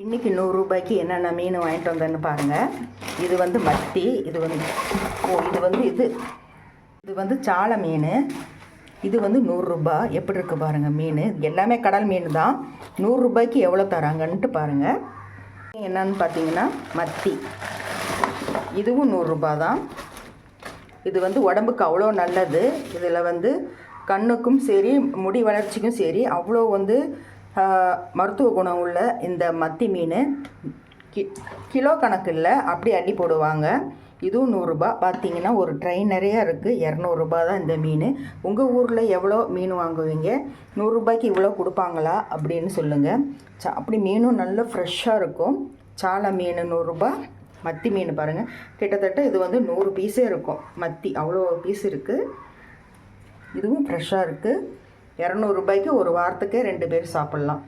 இன்றைக்கி ரூபாய்க்கு என்னென்ன மீன் வாங்கிட்டு வந்தேன்னு பாருங்கள். இது வந்து மத்தி, இது வந்து சாலை மீன், இது வந்து ரூபாய். எப்படி இருக்குது பாருங்கள் மீன். எல்லாமே கடல் மீன் தான். ரூபாய்க்கு எவ்வளோ தராங்கன்ட்டு பாருங்கள். என்னன்னு பார்த்தீங்கன்னா மத்தி, இதுவும் ரூபாய் தான். இது வந்து உடம்புக்கு அவ்வளோ நல்லது. இதில் வந்து கண்ணுக்கும் சரி முடி வளர்ச்சிக்கும் சரி அவ்வளோ வந்து மருத்துவ குணம் உள்ள இந்த மத்தி மீன் கிலோ கணக்கு இல்லை, அப்படி அள்ளி போடுவாங்க. இதுவும் ரூபாய். பார்த்தீங்கன்னா ஒரு ட்ரை நிறையா இருக்குது. ரூபாய் தான் இந்த மீன். உங்கள் ஊரில் எவ்வளோ மீன் வாங்குவீங்க? ரூபாய்க்கு இவ்வளோ கொடுப்பாங்களா அப்படின்னு சொல்லுங்கள். அப்படி மீனும் நல்ல ஃப்ரெஷ்ஷாக இருக்கும். சாலை மீன் ரூபாய். மத்தி மீன் பாருங்கள், கிட்டத்தட்ட இது வந்து 100 பீஸே இருக்கும். மத்தி அவ்வளோ பீஸ் இருக்குது. இதுவும் ஃப்ரெஷ்ஷாக இருக்குது. ரூபாய்க்கு ஒரு வாரத்துக்கே 2 பேர் சாப்பிட்லாம்.